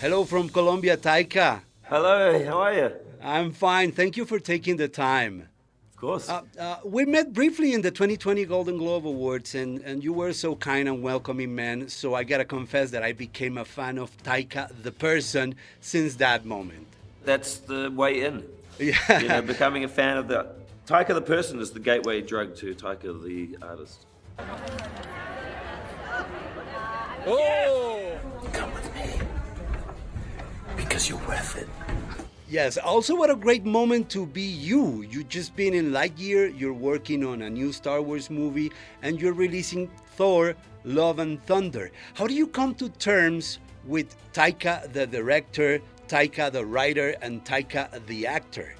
Hello from Colombia, Taika. Hello, how are you? I'm fine. Thank you for taking the time. Of course. We met briefly in the 2020 Golden Globe Awards, and you were so kind and welcoming, man. So I gotta confess that I became a fan of Taika the person since that moment. That's the way in. Yeah. Becoming a fan of the... Taika the person is the gateway drug to Taika the artist. Oh! Come with me. Because you're worth it. Yes, also what a great moment to be you. You've just been in Lightyear, you're working on a new Star Wars movie, and you're releasing Thor, Love and Thunder. How do you come to terms with Taika the director, Taika the writer, and Taika the actor?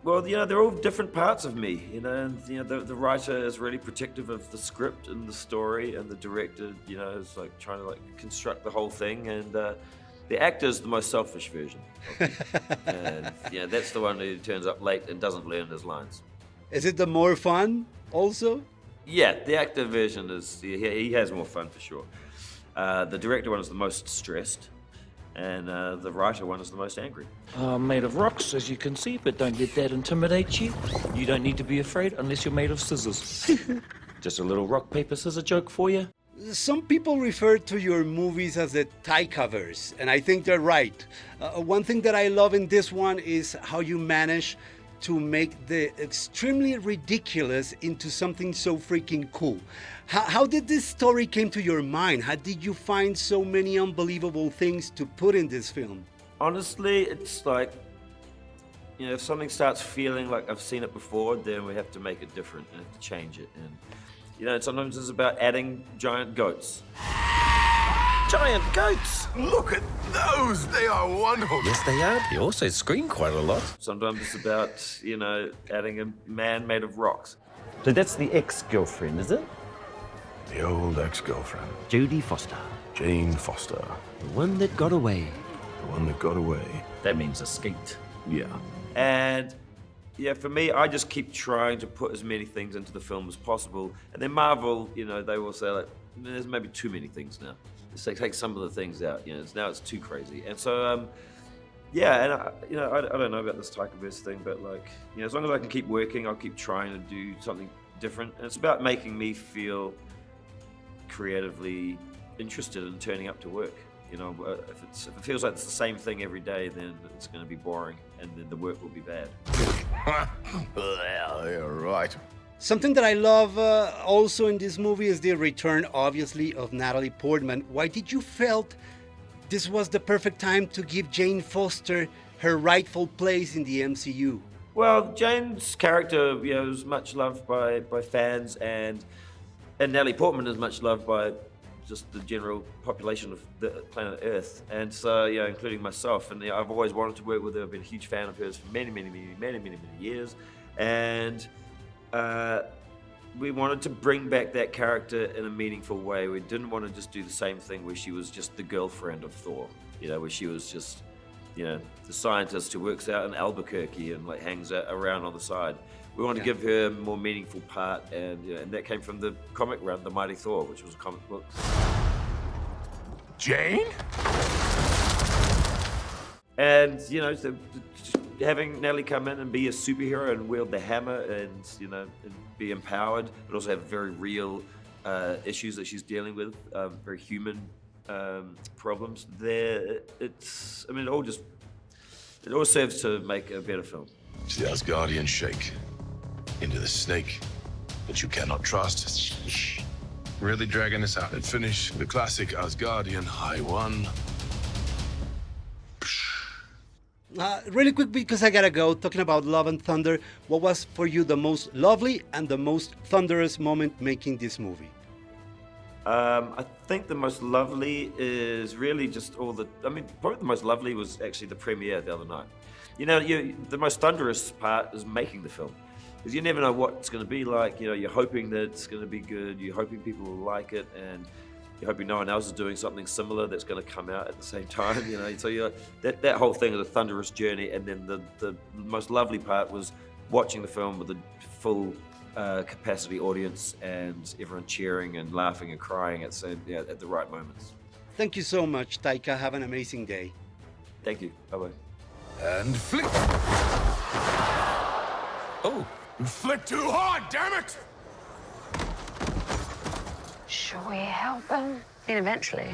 Well, they're all different parts of me, and, the writer is really protective of the script and the story, and the director, is like trying to construct the whole thing, and the actor is the most selfish version of me. And, that's the one who turns up late and doesn't learn his lines. Is it the more fun also? Yeah, the actor version is, he has more fun for sure. The director one is the most stressed, and the writer one is the most angry. Made of rocks, as you can see, but don't let that intimidate you. You don't need to be afraid unless you're made of scissors. Just a little rock, paper, scissors joke for you. Some people refer to your movies as the Taikaverse, and I think they're right. One thing that I love in this one is how you manage to make the extremely ridiculous into something so freaking cool. How did this story came to your mind? How did you find so many unbelievable things to put in this film? Honestly, it's like, if something starts feeling like I've seen it before, then we have to make it different and have to change it. And, sometimes it's about adding giant goats. Giant goats! Look at those! They are wonderful! Yes, they are. They also scream quite a lot. Sometimes it's about, adding a man made of rocks. So that's the ex-girlfriend, is it? The old ex-girlfriend, Jodie Foster. Jane Foster, The one that got away. the one that got away. That means escaped. Yeah. And, for me, I just keep trying to put as many things into the film as possible. And then Marvel, they will say, there's maybe too many things now. Let's take some of the things out, now it's too crazy. And so, and I don't know about this Taikaverse thing, but as long as I can keep working, I'll keep trying to do something different. And it's about making me feel creatively interested in turning up to work. If it feels like it's the same thing every day, then it's going to be boring, and then the work will be bad. Well, you're right. Something that I love also in this movie is the return, obviously, of Natalie Portman. Why did you felt this was the perfect time to give Jane Foster her rightful place in the MCU? Well, Jane's character, is much loved by fans, and Natalie Portman is much loved by just the general population of the planet Earth, and so including myself. And I've always wanted to work with her. I've been a huge fan of hers for many years, and we wanted to bring back that character in a meaningful way. We didn't want to just do the same thing where she was just the girlfriend of Thor, where she was just, the scientist who works out in Albuquerque and hangs out around on the side. We wanted to give her a more meaningful part, and and that came from the comic run, The Mighty Thor, which was a comic book. Jane? And, having Natalie come in and be a superhero and wield the hammer and, and be empowered, but also have very real issues that she's dealing with, very human problems there. It all serves to make a better film. It's the Asgardian shake. Into the snake that you cannot trust. Really dragging this out. And finish the classic Asgardian high one. Really quick, because I gotta go, talking about Love and Thunder, what was for you the most lovely and the most thunderous moment making this movie? I think the most lovely is really just probably the most lovely was actually the premiere the other night. The most thunderous part is making the film. Because you never know what it's going to be like. You're hoping that it's going to be good. You're hoping people will like it, and you're hoping no one else is doing something similar that's going to come out at the same time. So that whole thing is a thunderous journey. And then the most lovely part was watching the film with a full capacity audience and everyone cheering and laughing and crying at the right moments. Thank you so much, Taika. Have an amazing day. Thank you. Bye bye. And flick. Oh, you flicked too hard, damn it! Shall we help him? I mean, eventually.